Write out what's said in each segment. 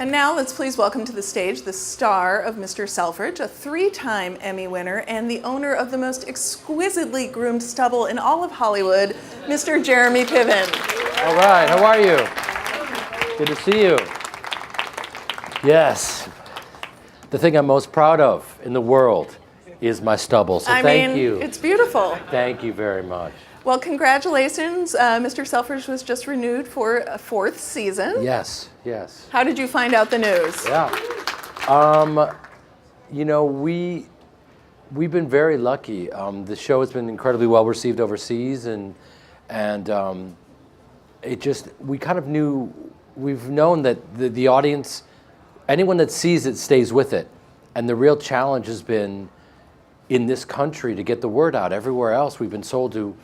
And now let's please welcome to the stage the star of Mr. Selfridge, a 3-time Emmy winner and the owner of the most exquisitely groomed stubble in all of Hollywood, Mr. Jeremy Piven. All right, how are you? Good to see you. Yes, the thing I'm most proud of in the world is my stubble, so thank you. It's beautiful. Thank you very much. Well, congratulations. Mr. Selfridge was just renewed for a 4th season. Yes, yes. How did you find out the news? Yeah. You know, we've been very lucky. The show has been incredibly well received overseas, and it just, we kind of knew, we've known that the audience, anyone that sees it stays with it. And the real challenge has been in this country to get the word out. Everywhere else, we've been sold to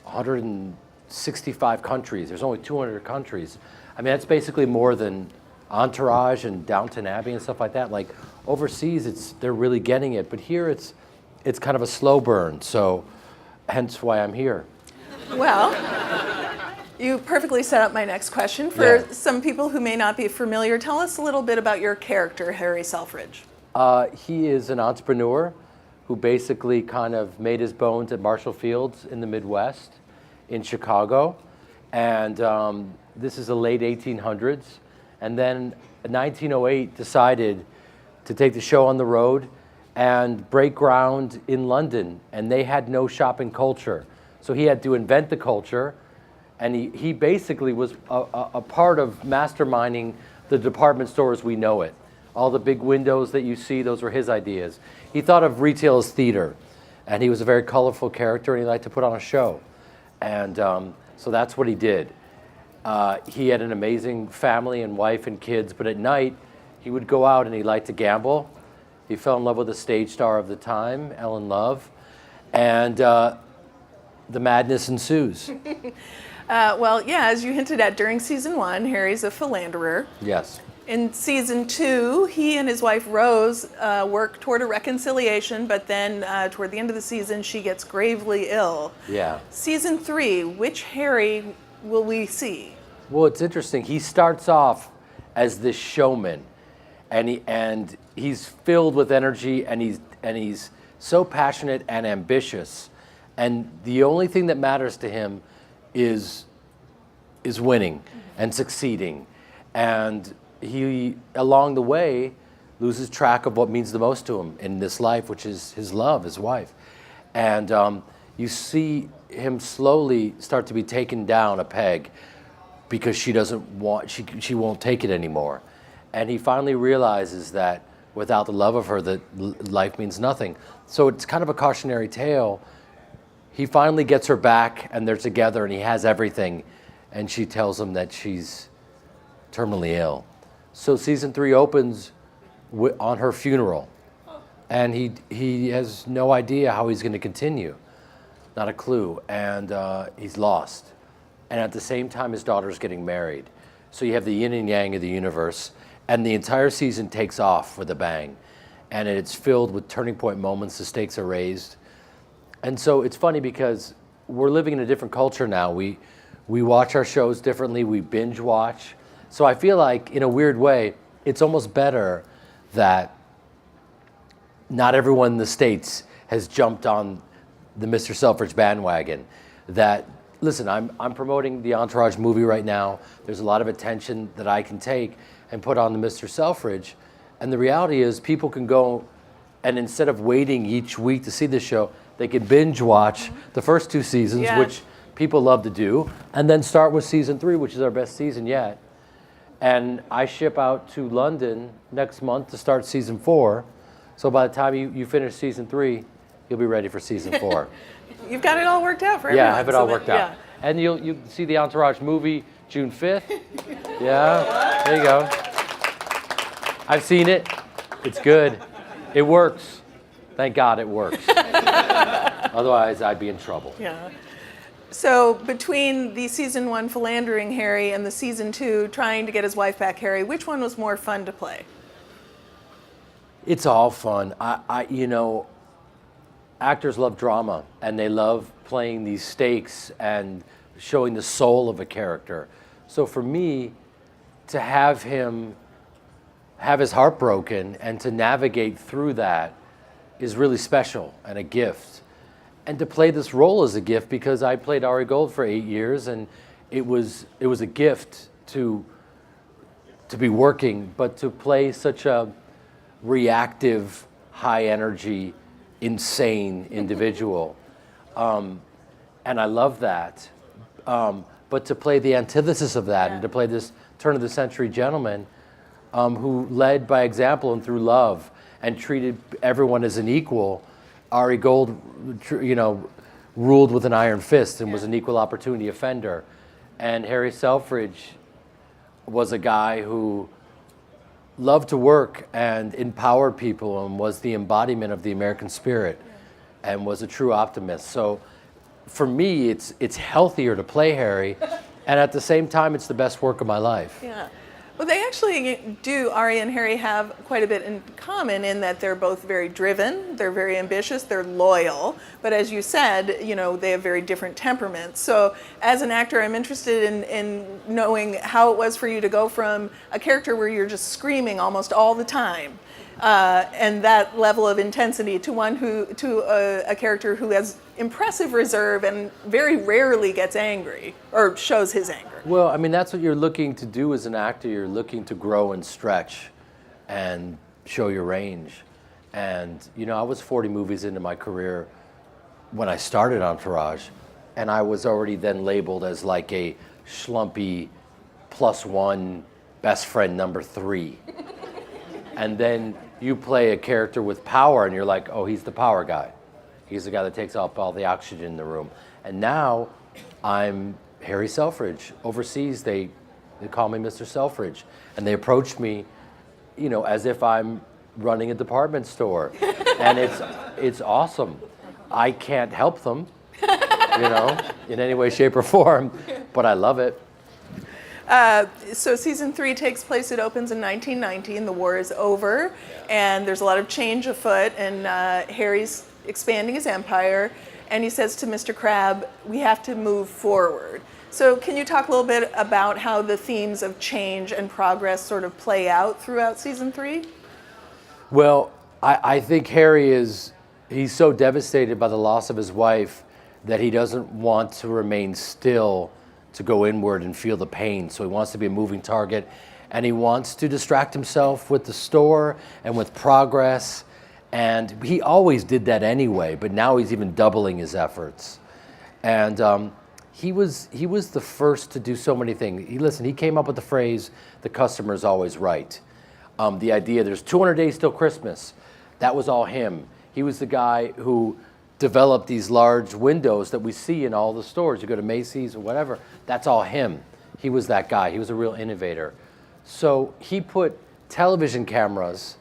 165 countries. There's only 200 countries. I mean, that's basically more than Entourage and Downton Abbey and stuff like that. Like overseas, they're really getting it, but here it's kind of a slow burn. So, hence why I'm here. Well, you perfectly set up my next question. For some people who may not be familiar, tell us a little bit about your character, Harry Selfridge. He is an entrepreneur who basically kind of made his bones at Marshall Fields in the Midwest in Chicago. And this is the late 1800s. And then in 1908 decided to take the show on the road and break ground in London. And they had no shopping culture. So he had to invent the culture. And he basically was a part of masterminding the department store as we know it. All the big windows that you see, those were his ideas. He thought of retail as theater, and he was a very colorful character, and he liked to put on a show. And so that's what he did. He had an amazing family and wife and kids, but at night, he would go out and he liked to gamble. He fell in love with a stage star of the time, Ellen Love, and the madness ensues. Well, yeah, as you hinted at during season 1, Harry's a philanderer. Yes. In season 2, he and his wife Rose work toward a reconciliation, but then toward the end of the season, she gets gravely ill. Yeah. Season 3, which Harry will we see? Well, it's interesting. He starts off as this showman, and he's filled with energy, and he's so passionate and ambitious, and the only thing that matters to him is winning and succeeding, and he, along the way, loses track of what means the most to him in this life, which is his love, his wife. And you see him slowly start to be taken down a peg because she doesn't want, she won't take it anymore. And he finally realizes that without the love of her, that life means nothing. So it's kind of a cautionary tale. He finally gets her back, and they're together, and he has everything. And she tells him that she's terminally ill. So season 3 opens on her funeral, and he has no idea how he's going to continue, not a clue, and he's lost. And at the same time, his daughter's getting married. So you have the yin and yang of the universe, and the entire season takes off with a bang, and it's filled with turning point moments. The stakes are raised, and so it's funny because we're living in a different culture now. We watch our shows differently. We binge watch. So I feel like, in a weird way, it's almost better that not everyone in the States has jumped on the Mr. Selfridge bandwagon. That, listen, I'm promoting the Entourage movie right now. There's a lot of attention that I can take and put on the Mr. Selfridge. And the reality is people can go, and instead of waiting each week to see the show, they can binge watch the first 2 seasons, which people love to do, and then start with season 3, which is our best season yet. And I ship out to London next month to start season 4. So by the time you finish season 3, you'll be ready for season 4. You've got it all worked out for everyone. Yeah, I have it all worked out. Yeah. And you'll see the Entourage movie June 5th. Yeah, there you go. I've seen it. It's good. It works. Thank God it works. Otherwise, I'd be in trouble. Yeah. So between the season 1 philandering Harry and the season 2 trying to get his wife back Harry, which one was more fun to play? It's all fun. You know, actors love drama, and they love playing these stakes and showing the soul of a character. So for me, to have him have his heart broken, and to navigate through that is really special and a gift. And to play this role is a gift because I played Ari Gold for 8 years, and it was a gift to be working, but to play such a reactive, high energy, insane individual. And I love that. But to play the antithesis of that, and to play this turn of the century gentleman who led by example and through love and treated everyone as an equal. Ari Gold, ruled with an iron fist and was an equal opportunity offender. And Harry Selfridge was a guy who loved to work and empowered people and was the embodiment of the American spirit and was a true optimist. So for me, it's healthier to play Harry, and at the same time, it's the best work of my life. Yeah. Well, they actually do, Ari and Harry have quite a bit in common in that they're both very driven, they're very ambitious, they're loyal, but as you said, they have very different temperaments. So as an actor, I'm interested in knowing how it was for you to go from a character where you're just screaming almost all the time, and that level of intensity to a character who has impressive reserve and very rarely gets angry or shows his anger. Well, I mean, that's what you're looking to do as an actor. You're looking to grow and stretch and show your range. And, I was 40 movies into my career when I started Entourage, and I was already then labeled as like a schlumpy +1 best friend number 3. And then you play a character with power, and you're like, oh, he's the power guy. He's the guy that takes off all the oxygen in the room. And now I'm Harry Selfridge. Overseas, they call me Mr. Selfridge. And they approach me, as if I'm running a department store. And it's awesome. I can't help them, in any way, shape, or form, but I love it. So season 3 takes place, it opens in 1990, and the war is over, and there's a lot of change afoot, and Harry's expanding his empire, and he says to Mr. Crab, we have to move forward. So can you talk a little bit about how the themes of change and progress sort of play out throughout season 3? Well, I think Harry he's so devastated by the loss of his wife that he doesn't want to remain still to go inward and feel the pain. So he wants to be a moving target, and he wants to distract himself with the store and with progress. And he always did that anyway, but now he's even doubling his efforts. And he was the first to do so many things. He came up with the phrase, the customer's always right. The idea there's 200 days till Christmas, that was all him. He was the guy who developed these large windows that we see in all the stores. You go to Macy's or whatever, that's all him. He was that guy. He was a real innovator. So he put television cameras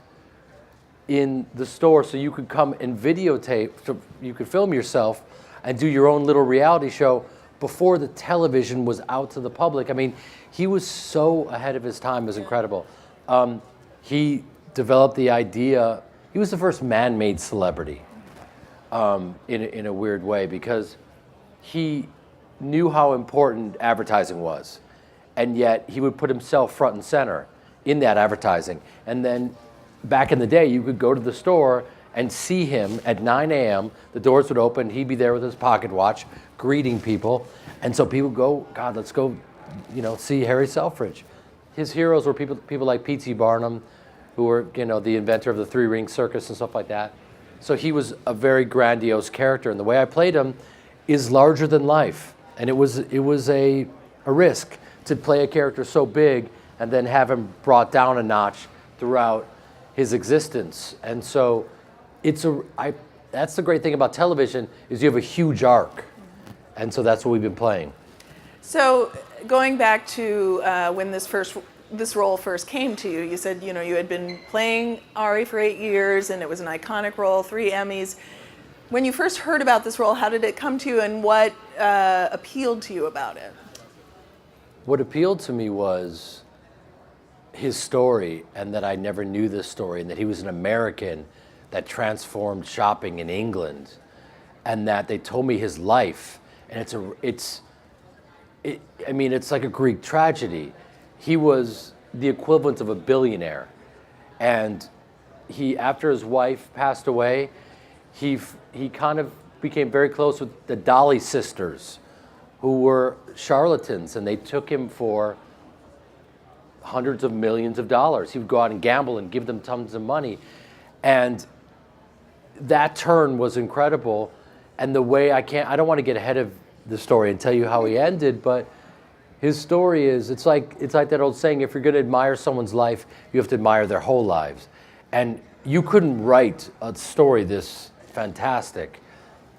in the store so you could come and videotape, so you could film yourself and do your own little reality show before the television was out to the public. I mean, he was so ahead of his time, it was incredible. He developed the idea, he was the first man-made celebrity in a weird way, because he knew how important advertising was, and yet he would put himself front and center in that advertising. And then back in the day, you could go to the store and see him at 9 a.m. The doors would open. He'd be there with his pocket watch, greeting people. And so people go, God, let's go, see Harry Selfridge. His heroes were people like P.T. Barnum, who were, the inventor of the three-ring circus and stuff like that. So he was a very grandiose character. And the way I played him is larger than life. And it was a risk to play a character so big and then have him brought down a notch throughout his existence. And so that's the great thing about television, is you have a huge arc. And so that's what we've been playing. So going back to when this role first came to you, you said, you had been playing Ari for 8 years, and it was an iconic role, 3 Emmys. When you first heard about this role, how did it come to you, and what appealed to you about it? What appealed to me was his story, and that I never knew this story, and that he was an American that transformed shopping in England, and that they told me his life, and it's like a Greek tragedy. He was the equivalent of a billionaire, And after his wife passed away, he kind of became very close with the Dolly sisters, who were charlatans, and they took him for hundreds of millions of dollars. He would go out and gamble and give them tons of money. And that turn was incredible. And the way I don't want to get ahead of the story and tell you how he ended, but his story is, it's like that old saying, if you're going to admire someone's life, you have to admire their whole lives. And you couldn't write a story this fantastic.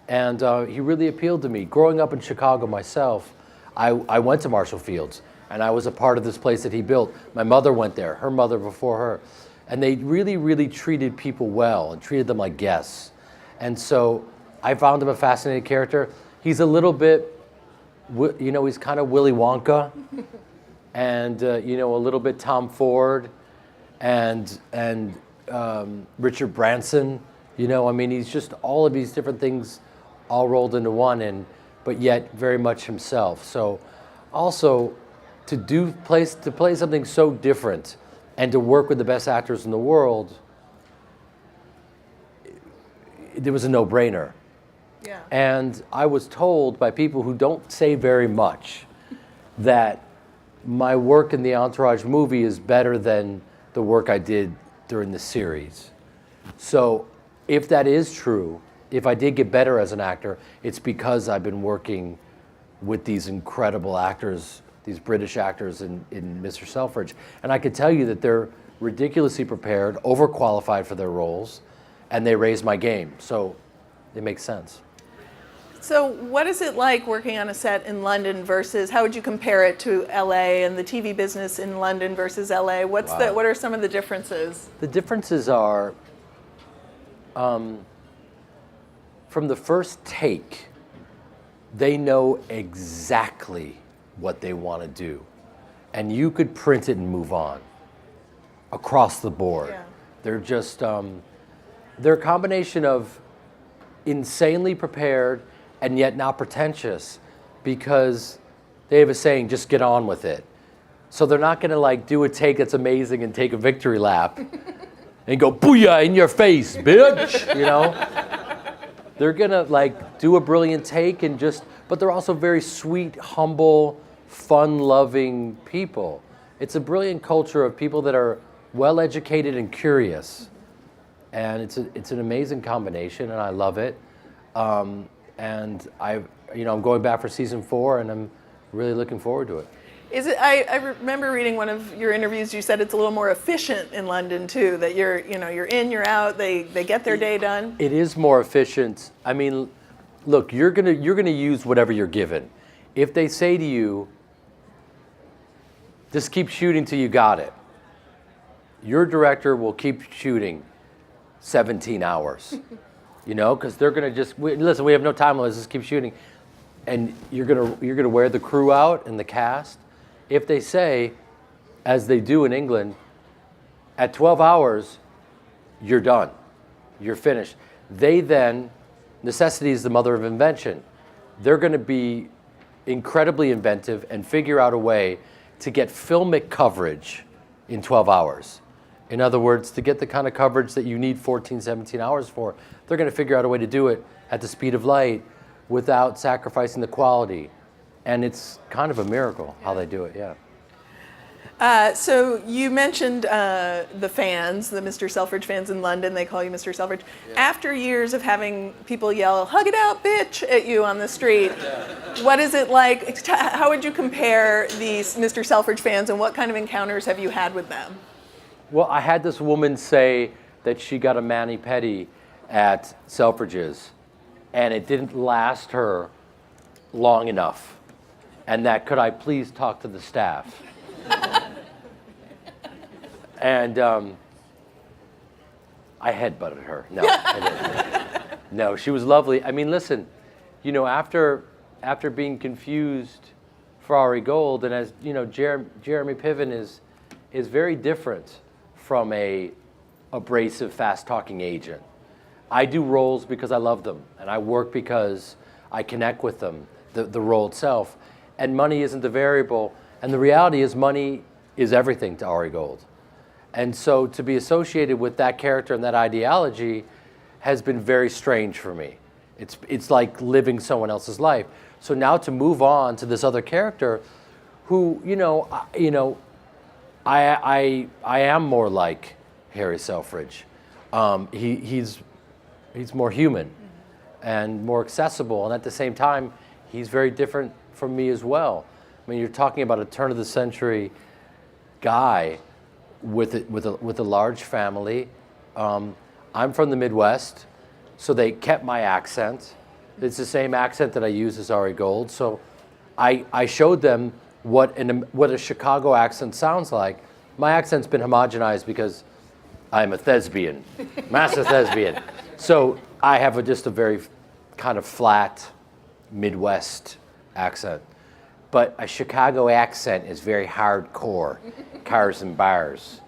And he really appealed to me. Growing up in Chicago myself, I went to Marshall Fields, and I was a part of this place that he built. My mother went there, her mother before her. And they really, really treated people well and treated them like guests. And so I found him a fascinating character. He's a little bit, he's kind of Willy Wonka, and a little bit Tom Ford, and Richard Branson. He's just all of these different things all rolled into one, but yet very much himself. So also to play something so different and to work with the best actors in the world, it was a no-brainer. Yeah. And I was told by people who don't say very much that my work in the Entourage movie is better than the work I did during the series. So if that is true, if I did get better as an actor, it's because I've been working with these incredible actors, these British actors in Mr. Selfridge. And I could tell you that they're ridiculously prepared, overqualified for their roles, and they raise my game. So it makes sense. So what is it like working on a set in London versus, how would you compare it to LA and the TV business in London versus LA? What are some of the differences? The differences are, from the first take, they know exactly what they want to do. And you could print it and move on across the board. Yeah. They're just, they're a combination of insanely prepared and yet not pretentious, because they have a saying, just get on with it. So they're not going to do a take that's amazing and take a victory lap and go, booyah, in your face, bitch, They're going to do a brilliant take but they're also very sweet, humble, fun-loving people. It's a brilliant culture of people that are well-educated and curious. And it's an amazing combination, and I love it. And I'm going back for season 4, and I'm really looking forward to it. Is it? I remember reading one of your interviews. You said it's a little more efficient in London too. That you're in, you're out. They get their day done. It is more efficient. I mean, look, you're gonna use whatever you're given. If they say to you, just keep shooting till you got it, your director will keep shooting 17 hours. Because they're gonna listen. We have no time. Let's just keep shooting, and you're gonna wear the crew out and the cast. If they say, as they do in England, at 12 hours, you're done, you're finished. They then, necessity is the mother of invention. They're going to be incredibly inventive and figure out a way to get filmic coverage in 12 hours. In other words, to get the kind of coverage that you need 14, 17 hours for, they're going to figure out a way to do it at the speed of light without sacrificing the quality. And it's kind of a miracle how they do it, yeah. So you mentioned the fans, the Mr. Selfridge fans in London. They call you Mr. Selfridge. Yeah. After years of having people yell, "Hug it out, bitch," at you on the street, what is it like? How would you compare these Mr. Selfridge fans, and what kind of encounters have you had with them? Well, I had this woman say that she got a mani-pedi at Selfridge's, and it didn't last her long enough. And that, could I please talk to the staff? And I headbutted her. No, I didn't. No, she was lovely. I mean, listen, after being confused for Ari Gold, and as Jeremy Piven is very different from a abrasive, fast-talking agent. I do roles because I love them, and I work because I connect with them, the role itself. And money isn't the variable. And the reality is money is everything to Ari Gold. And so to be associated with that character and that ideology has been very strange for me. It's like living someone else's life. So now to move on to this other character who, I am more like Harry Selfridge. He's more human and more accessible, and at the same time, he's very different from me as well. I mean, you're talking about a turn of the century guy with a large family. I'm from the Midwest, so they kept my accent. It's the same accent that I use as Ari Gold. So I showed them what a Chicago accent sounds like. My accent's been homogenized because I'm a thespian, massive thespian. So I have just a very kind of flat Midwest accent. But a Chicago accent is very hardcore, cars and bars.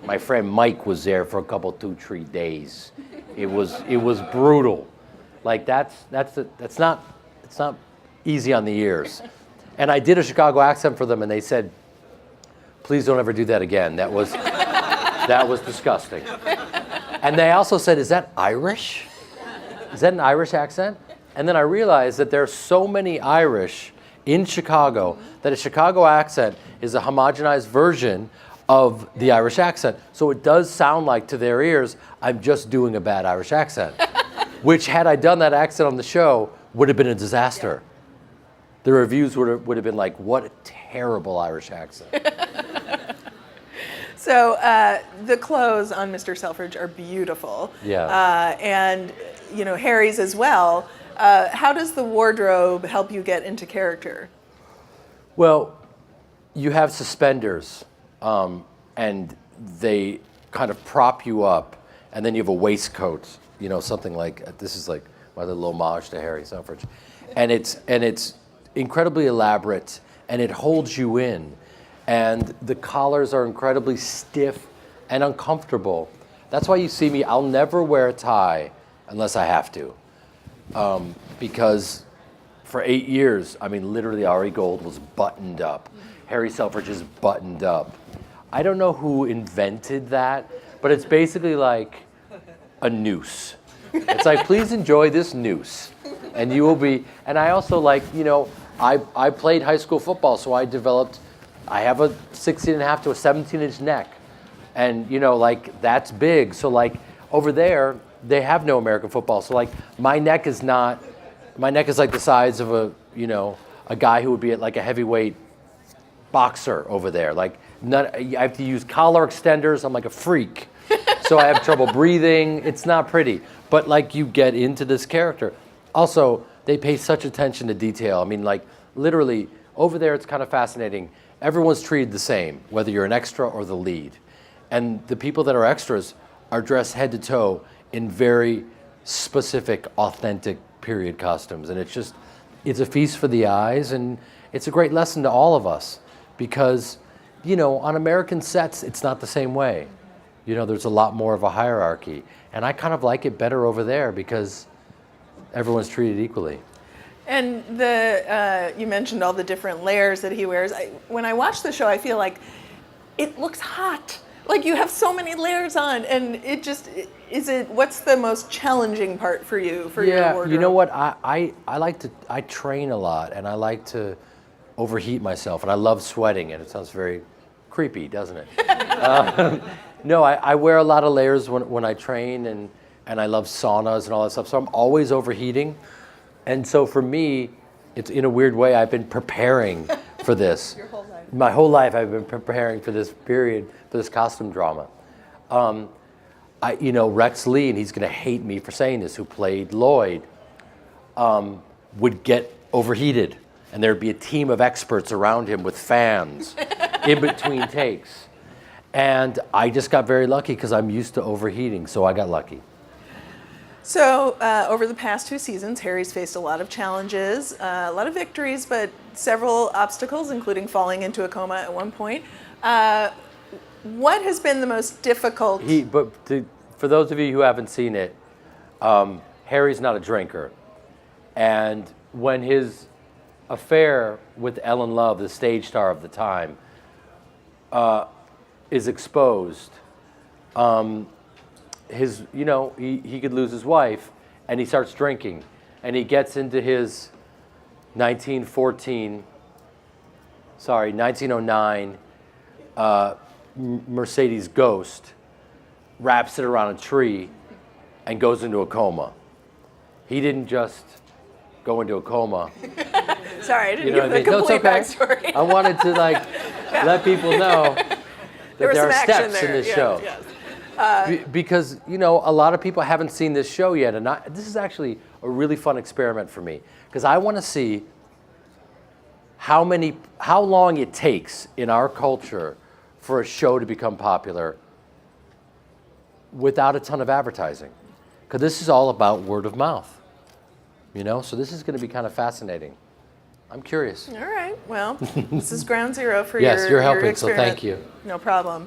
My friend Mike was there for a couple, 2-3 days. It was brutal. Like it's not easy on the ears. And I did a Chicago accent for them, and they said, "Please don't ever do that again. That was disgusting." And they also said, "Is that Irish? Is that an Irish accent?" And then I realized that there are so many Irish in Chicago that a Chicago accent is a homogenized version of the Irish accent. So it does sound like to their ears, I'm just doing a bad Irish accent. Which, had I done that accent on the show, would have been a disaster. Yeah. The reviews would have been like, what a terrible Irish accent. So the clothes on Mr. Selfridge are beautiful. Yeah. And, Harry's as well. How does the wardrobe help you get into character? Well, you have suspenders, and they kind of prop you up, and then you have a waistcoat, something like, this is like my little homage to Harry Selfridge. And it's incredibly elaborate, and it holds you in. And the collars are incredibly stiff and uncomfortable. That's why you see me, I'll never wear a tie unless I have to. Because for 8 years, literally Ari Gold was buttoned up. Harry Selfridge is buttoned up. I don't know who invented that, but it's basically like a noose. It's like, please enjoy this noose. And you will be, and I also I played high school football, so I have a 16.5 to a 17-inch neck. And, that's big. So, over there, they have no American football. So, my neck is like the size of a guy who would be at a heavyweight boxer over there. I have to use collar extenders. I'm like a freak. So I have trouble breathing. It's not pretty. But, you get into this character. Also, they pay such attention to detail. Literally, over there, it's kind of fascinating. Everyone's treated the same, whether you're an extra or the lead. And the people that are extras are dressed head to toe in very specific, authentic period costumes. And it's a feast for the eyes, and it's a great lesson to all of us because, on American sets, it's not the same way. There's a lot more of a hierarchy. And I kind of like it better over there because everyone's treated equally. And you mentioned all the different layers that he wears. When I watch the show, I feel like it looks hot. You have so many layers on, and what's the most challenging part for you, for your wardrobe? You know what, I train a lot, and I like to overheat myself, and I love sweating, and it sounds very creepy, doesn't it? No, I wear a lot of layers when I train, and I love saunas and all that stuff, so I'm always overheating. And so for me, it's in a weird way, I've been preparing for this. Your whole life. My whole life I've been preparing for this period, for this costume drama. Rex Lee, and he's going to hate me for saying this, who played Lloyd, would get overheated. And there'd be a team of experts around him with fans in between takes. And I just got very lucky because I'm used to overheating, so I got lucky. So over the past 2 seasons, Harry's faced a lot of challenges, a lot of victories, but several obstacles, including falling into a coma at one point. What has been the most difficult? For those of you who haven't seen it, Harry's not a drinker. And when his affair with Ellen Love, the stage star of the time, is exposed, he could lose his wife, and he starts drinking, and he gets into his 1909 Mercedes Ghost, wraps it around a tree, and goes into a coma. He didn't just go into a coma. Sorry, I didn't give the complete backstory. I wanted to let people know that there are steps in this show. Yes. Because a lot of people haven't seen this show yet, and this is actually a really fun experiment for me, because I want to see how long it takes in our culture for a show to become popular without a ton of advertising. Because this is all about word of mouth, so this is going to be kind of fascinating. I'm curious. All right. Well, this is ground zero for yes, you're helping, your experiment. So thank you. No problem.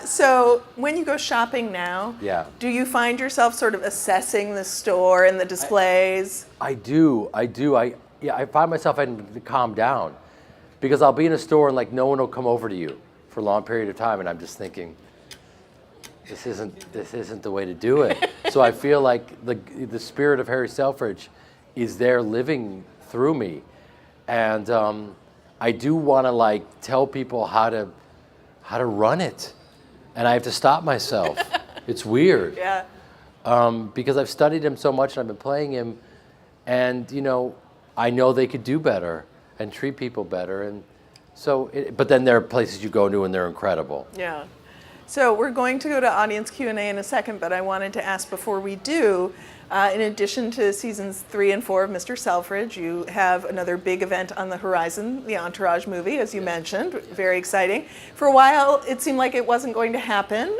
So when you go shopping now, do you find yourself sort of assessing the store and the displays? I do. I find myself having to calm down, because I'll be in a store and no one will come over to you for a long period of time, and I'm just thinking, this isn't the way to do it. So I feel like the spirit of Harry Selfridge is there living through me. And I do want to tell people how to run it, and I have to stop myself. It's weird. Yeah. Because I've studied him so much and I've been playing him, and I know they could do better and treat people better, and so. But then there are places you go to and they're incredible. Yeah. So we're going to go to audience Q&A in a second, but I wanted to ask before we do. In addition to seasons 3 and 4 of Mr. Selfridge, you have another big event on the horizon, the Entourage movie, as you mentioned. Very exciting. For a while, it seemed like it wasn't going to happen.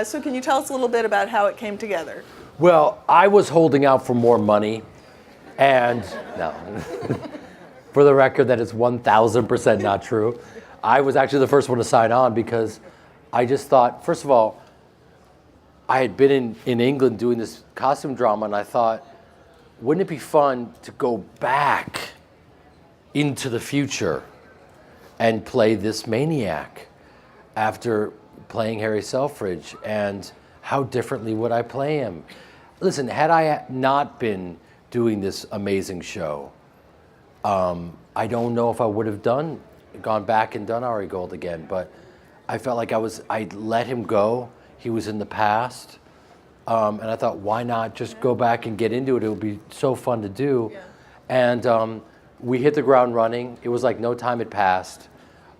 So can you tell us a little bit about how it came together? Well, I was holding out for more money, and no, for the record, that is 1,000% not true. I was actually the first one to sign on, because I just thought, first of all, I had been in England doing this costume drama, and I thought, wouldn't it be fun to go back into the future and play this maniac after playing Harry Selfridge, and how differently would I play him? Listen, had I not been doing this amazing show, I don't know if I would have gone back and done Ari Gold again, but I felt like I'd let him go. He was in the past, and I thought, why not just go back and get into it? It would be so fun to do. Yeah. And we hit the ground running. It was like no time had passed.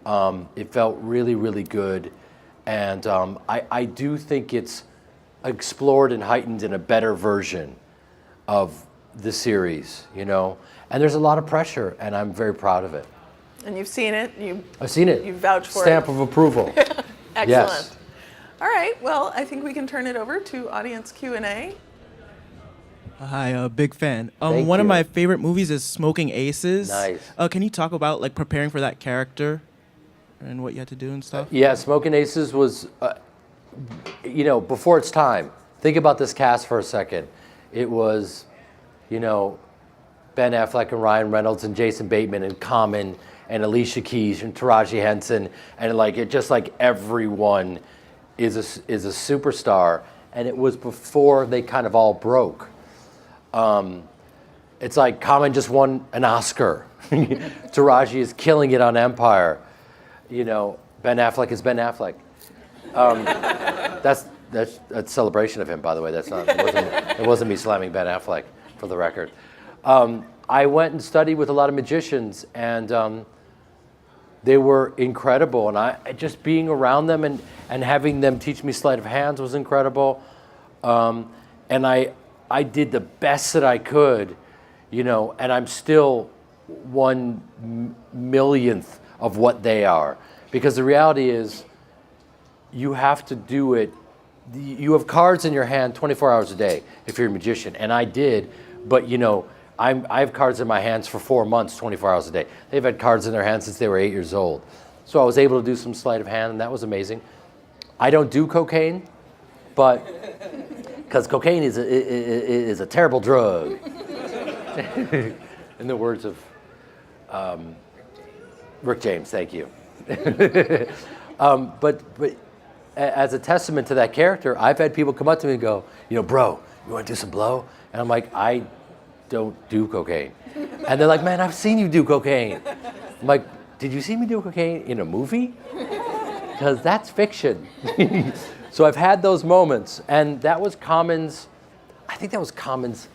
It felt really, really good. And I do think it's explored and heightened in a better version of the series, And there's a lot of pressure, and I'm very proud of it. And you've seen it? I've seen it. You vouched for it. Stamp of approval. Excellent. Yes. All right, well, I think we can turn it over to audience Q&A. Hi, big fan. Thank one you. of my favorite movies is Smoking Aces. Nice. Can you talk about preparing for that character and what you had to do and stuff? Yeah, Smoking Aces was, before its time. Think about this cast for a second. It was, Ben Affleck and Ryan Reynolds and Jason Bateman and Common and Alicia Keys and Taraji Henson, and everyone is a superstar, and it was before they kind of all broke. It's like Common just won an Oscar. Taraji is killing it on Empire. Ben Affleck is Ben Affleck. That's a celebration of him, by the way. It wasn't me slamming Ben Affleck, for the record. I went and studied with a lot of magicians, and they were incredible, and I just being around them and having them teach me sleight of hands was incredible. And I did the best that I could, and I'm still 1/1,000,000th of what they are. Because the reality is, you have to do it. You have cards in your hand 24 hours a day if you're a magician, and I did, but I have cards in my hands for 4 months, 24 hours a day. They've had cards in their hands since they were 8 years old. So I was able to do some sleight of hand, and that was amazing. I don't do cocaine, but because cocaine is a terrible drug. In the words of Rick James, thank you. But as a testament to that character, I've had people come up to me and go, bro, you want to do some blow? And I'm like, I don't do cocaine. And they're like, man, I've seen you do cocaine. I'm like, did you see me do cocaine in a movie? Because that's fiction. So I've had those moments, and that was Common's, I think that was Common's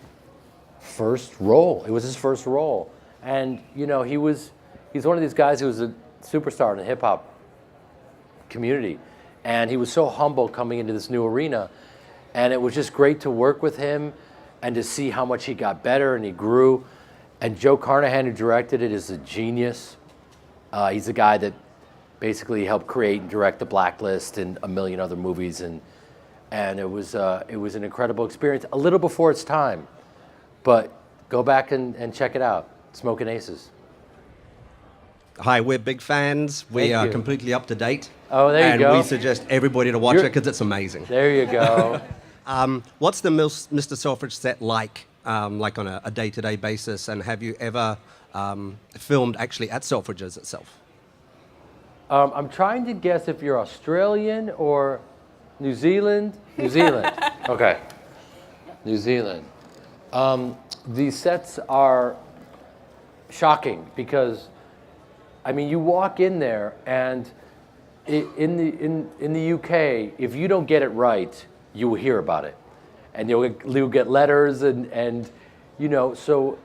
first role. It was his first role. And he's one of these guys who was a superstar in the hip hop community. And he was so humble coming into this new arena. And it was just great to work with him and to see how much he got better and he grew. And Joe Carnahan, who directed it, is a genius. He's a guy that basically helped create and direct The Blacklist and a million other movies. And it was an incredible experience, a little before its time. But go back and check it out, Smoking Aces. Hi, we're big fans. We Thank are you. completely up to date. Oh, there you go. And we suggest everybody to watch it because it's amazing. There you go. What's the Mr. Selfridge set like on a day-to-day basis? And have you ever filmed actually at Selfridge's itself? I'm trying to guess if you're Australian or New Zealand. New Zealand. Okay. New Zealand. These sets are shocking because, I mean, you walk in there and in the UK, if you don't get it right, you will hear about it, and you'll get letters and so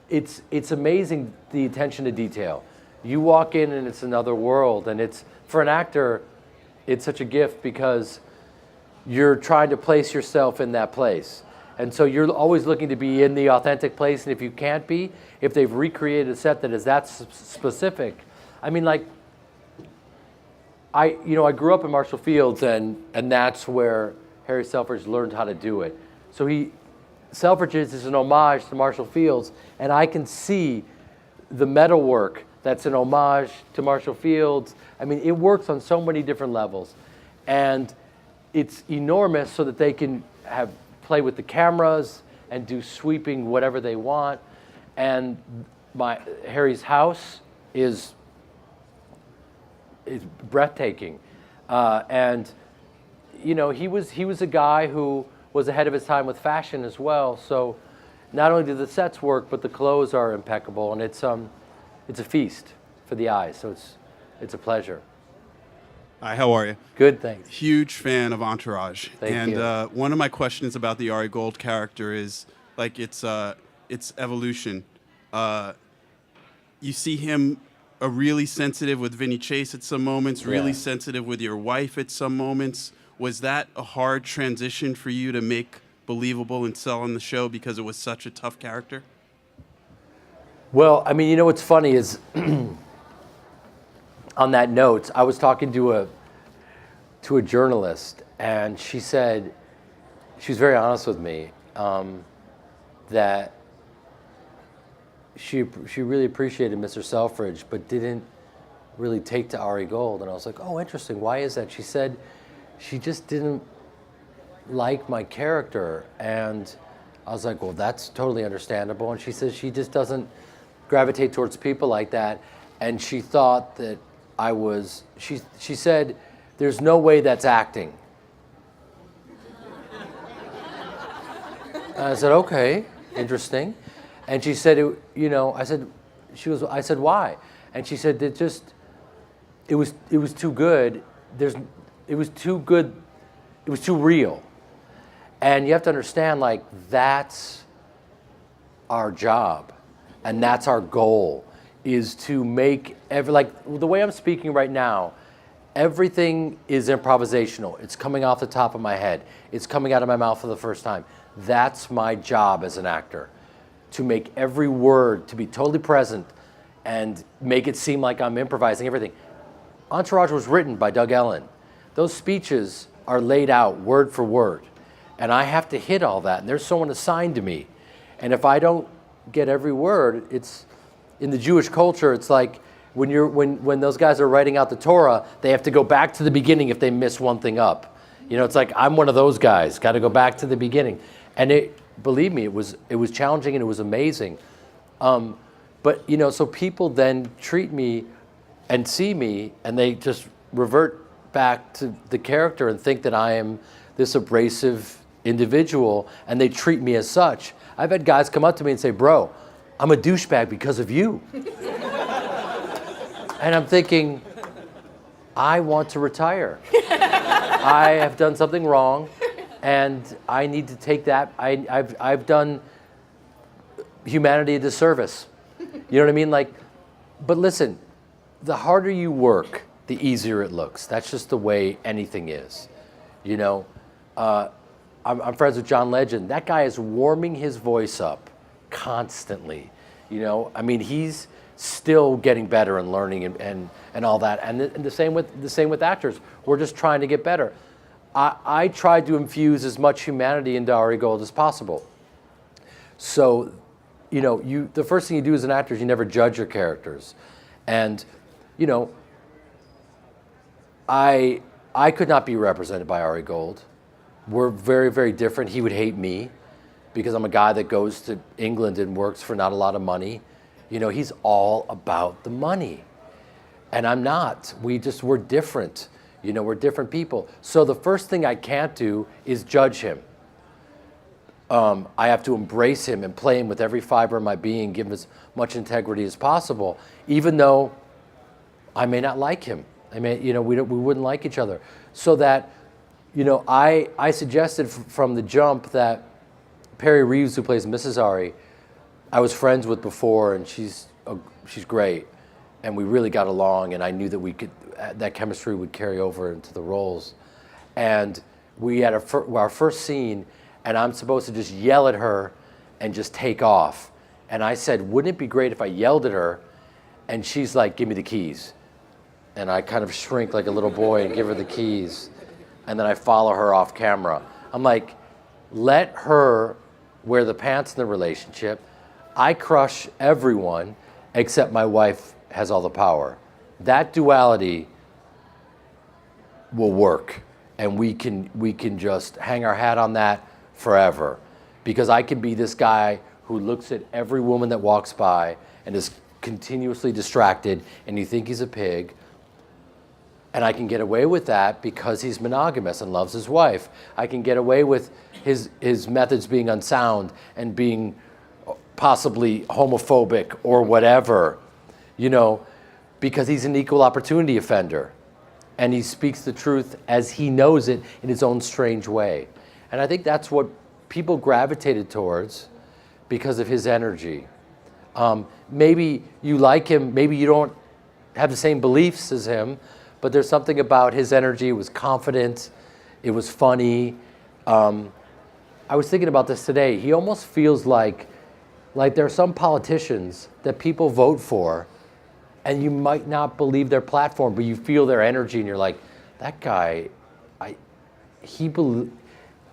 it's amazing the attention to detail. You walk in and it's another world, and it's for an actor, it's such a gift because you're trying to place yourself in that place. And so you're always looking to be in the authentic place, and if you can't be, if they've recreated a set that is that specific, I mean, like, I grew up in Marshall Fields, and that's where Harry Selfridge learned how to do it. So Selfridge's is an homage to Marshall Fields, and I can see the metalwork that's an homage to Marshall Fields. I mean, it works on so many different levels, and it's enormous so that they can play with the cameras and do sweeping whatever they want. And Harry's house is breathtaking, and he was a guy who was ahead of his time with fashion as well. So not only do the sets work, but the clothes are impeccable, and it's a feast for the eyes. So it's a pleasure. Hi, how are you? Good, thanks. Huge fan of Entourage. Thank you. One of my questions about the Ari Gold character is like its evolution. You see him really sensitive with Vinny Chase at some moments, really sensitive with your wife at some moments. Was that a hard transition for you to make believable and sell on the show because it was such a tough character? Well, I mean, what's funny is on that note, I was talking to a journalist, and she said, she was very honest with me, that she really appreciated Mr. Selfridge, but didn't really take to Ari Gold. And I was like, oh, interesting. Why is that? She said she just didn't like my character. And I was like, well, that's totally understandable. And she says she just doesn't gravitate towards people like that. And she thought that she said, there's no way that's acting. And I said, okay, interesting. And she said, I said, why? And she said, it was too good. It was too good. It was too real. And you have to understand, like, that's our job, and that's our goal, is to make like the way I'm speaking right now, everything is improvisational. It's coming off the top of my head. It's coming out of my mouth for the first time. That's my job as an actor, to make every word to be totally present and make it seem like I'm improvising everything. Entourage was written by Doug Ellen. Those speeches are laid out word for word, and I have to hit all that, and there's someone assigned to me. And if I don't get every word, it's, in the Jewish culture, it's like when those guys are writing out the Torah, they have to go back to the beginning if they miss one thing up. It's like, I'm one of those guys, got to go back to the beginning. And believe me, it was challenging and it was amazing. But so people then treat me and see me, and they just revert back to the character and think that I am this abrasive individual, and they treat me as such. I've had guys come up to me and say, bro, I'm a douchebag because of you. And I'm thinking, I want to retire. I have done something wrong, and I need to take that. I've done humanity a disservice. You know what I mean? Like, but listen, the harder you work, the easier it looks. That's just the way anything is. You know, I'm friends with John Legend. That guy is warming his voice up constantly. You know, I mean, he's still getting better and learning and all that. And the same with actors. We're just trying to get better. I tried to infuse as much humanity into Ari Gold as possible. So, you know, the first thing you do as an actor is you never judge your characters. And, you know, I could not be represented by Ari Gold. We're very, very different. He would hate me because I'm a guy that goes to England and works for not a lot of money. You know, he's all about the money. And I'm not. We're different. You know, we're different people. So the first thing I can't do is judge him. I have to embrace him and play him with every fiber of my being, give him as much integrity as possible, even though I may not like him. I mean, you know, we wouldn't like each other. So that, you know, I suggested from the jump that Perry Reeves, who plays Mrs. Ari, I was friends with before, and she's great, and we really got along, and I knew that that chemistry would carry over into the roles. And we had our first scene, and I'm supposed to just yell at her and just take off. And I said, wouldn't it be great if I yelled at her? And she's like, give me the keys. And I kind of shrink like a little boy and give her the keys. And then I follow her off camera. I'm like, let her wear the pants in the relationship. I crush everyone except my wife has all the power. That duality will work. And we can just hang our hat on that forever. Because I can be this guy who looks at every woman that walks by and is continuously distracted, and you think he's a pig. And I can get away with that because he's monogamous and loves his wife. I can get away with his methods being unsound and being possibly homophobic or whatever, you know, because he's an equal opportunity offender. And he speaks the truth as he knows it in his own strange way. And I think that's what people gravitated towards because of his energy. Maybe you like him, maybe you don't have the same beliefs as him, but there's something about his energy. It was confident, it was funny. I was thinking about this today. He almost feels like there are some politicians that people vote for, and you might not believe their platform, but you feel their energy, and you're like, that guy,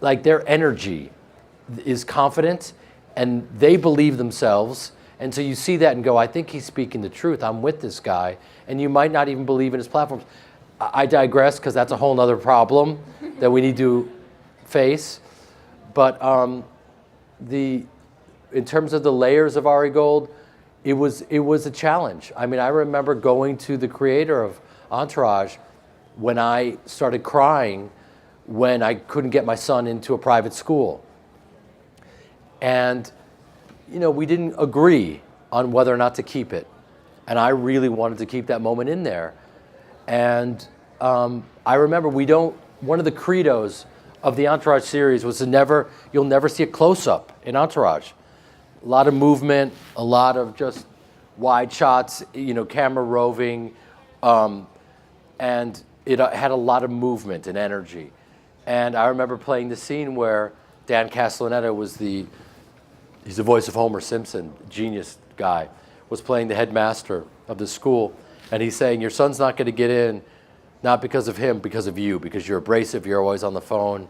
like their energy is confident, and they believe themselves. And so you see that and go, I think he's speaking the truth. I'm with this guy. And you might not even believe in his platforms. I digress because that's a whole other problem that we need to face. But in terms of the layers of Ari Gold, it was a challenge. I mean, I remember going to the creator of Entourage when I started crying when I couldn't get my son into a private school. And you know, we didn't agree on whether or not to keep it. And I really wanted to keep that moment in there. And I remember one of the credos of the Entourage series was you'll never see a close-up in Entourage. A lot of movement, a lot of just wide shots, you know, camera roving, and it had a lot of movement and energy. And I remember playing the scene where Dan Castellaneta he's the voice of Homer Simpson, genius guy, was playing the headmaster of the school. And he's saying, your son's not going to get in, not because of him, because of you, because you're abrasive, you're always on the phone.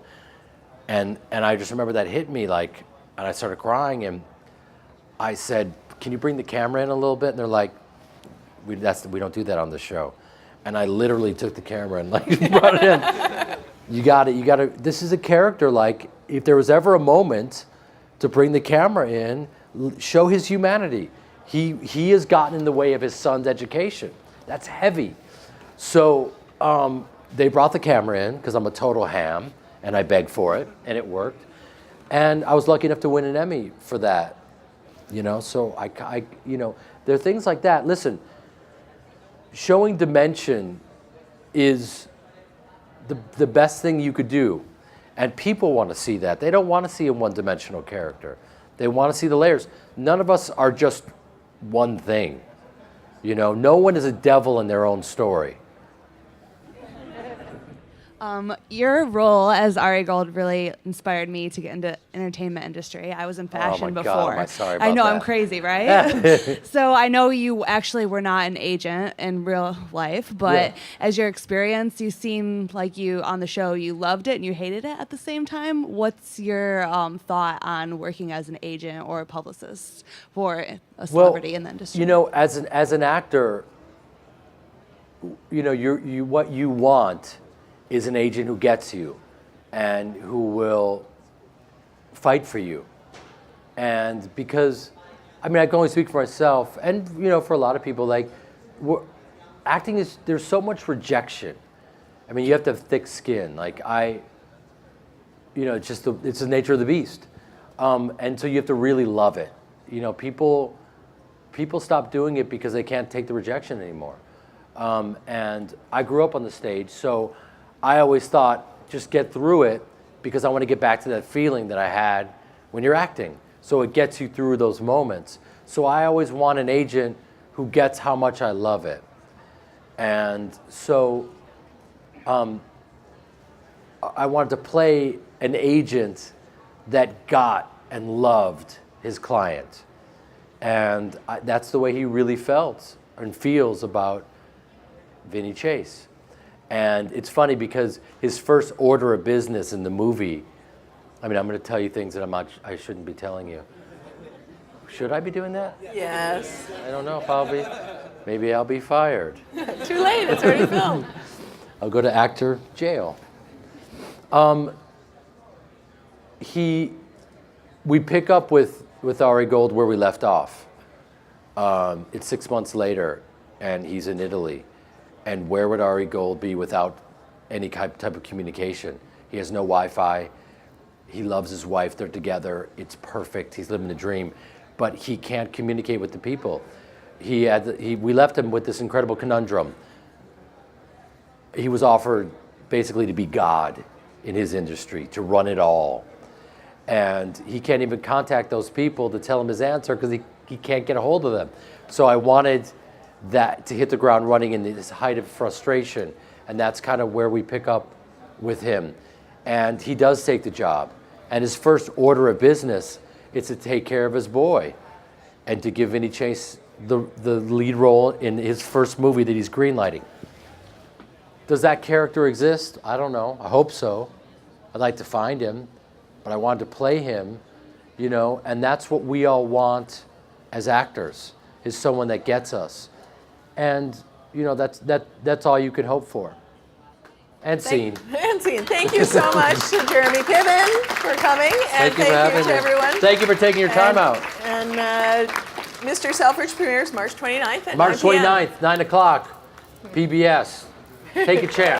And I just remember that hit me and I started crying. And I said, can you bring the camera in a little bit? And they're like, we don't do that on the show. And I literally took the camera and brought it in. You got it. This is a character, if there was ever a moment to bring the camera in, show his humanity. He has gotten in the way of his son's education. That's heavy. So they brought the camera in because I'm a total ham, and I begged for it, and it worked. And I was lucky enough to win an Emmy for that, you know. So I you know, there are things like that. Listen, showing dimension is the best thing you could do, and people want to see that. They don't want to see a one-dimensional character. They want to see the layers. None of us are just one thing, you know. No one is a devil in their own story. Your role as Ari Gold really inspired me to get into entertainment industry. I was in fashion my before. God, am I sorry I about know, that. I'm crazy, right? So I know you actually were not an agent in real life, but Yeah. as your experience, you seem like you on the show, you loved it and you hated it at the same time. What's your thought on working as an agent or a publicist for a celebrity in the industry? You know, as an actor, you know, what you want is an agent who gets you and who will fight for you. And because, I mean, I can only speak for myself, and you know, for a lot of people, like, acting is, there's so much rejection. I mean, you have to have thick skin. Like you know, it's just it's the nature of the beast. And so you have to really love it. You know, people stop doing it because they can't take the rejection anymore. And I grew up on the stage, so I always thought, just get through it, because I want to get back to that feeling that I had when you're acting. So it gets you through those moments. So I always want an agent who gets how much I love it. And so I wanted to play an agent that got and loved his client. And that's the way he really felt and feels about Vinny Chase. And it's funny because his first order of business in the movie, I mean, I'm going to tell you things that I shouldn't be telling you. Should I be doing that? Yes. I don't know if maybe I'll be fired. Too late. It's already filmed. I'll go to actor jail. We pick up with Ari Gold where we left off. It's 6 months later, and he's in Italy. And where would Ari Gold be without any type of communication? He has no Wi-Fi. He loves his wife. They're together. It's perfect. He's living the dream. But he can't communicate with the people. We left him with this incredible conundrum. He was offered basically to be God in his industry, to run it all. And he can't even contact those people to tell him his answer because he can't get a hold of them. So I wanted that to hit the ground running in this height of frustration, and that's kind of where we pick up with him. And he does take the job, and his first order of business is to take care of his boy and to give Vinny Chase the lead role in his first movie that he's greenlighting. Does that character exist? I don't know. I hope so. I'd like to find him, but I wanted to play him, you know, and that's what we all want as actors, is someone that gets us. And, you know, that's all you can hope for. And scene. And scene. Thank you so much to Jeremy Piven for coming, and Thank you for having to me. everyone. Thank you for taking your time out. And Mr. Selfridge premieres March 29th at March 9 p.m. 29th, 9 o'clock, PBS. Take a chance.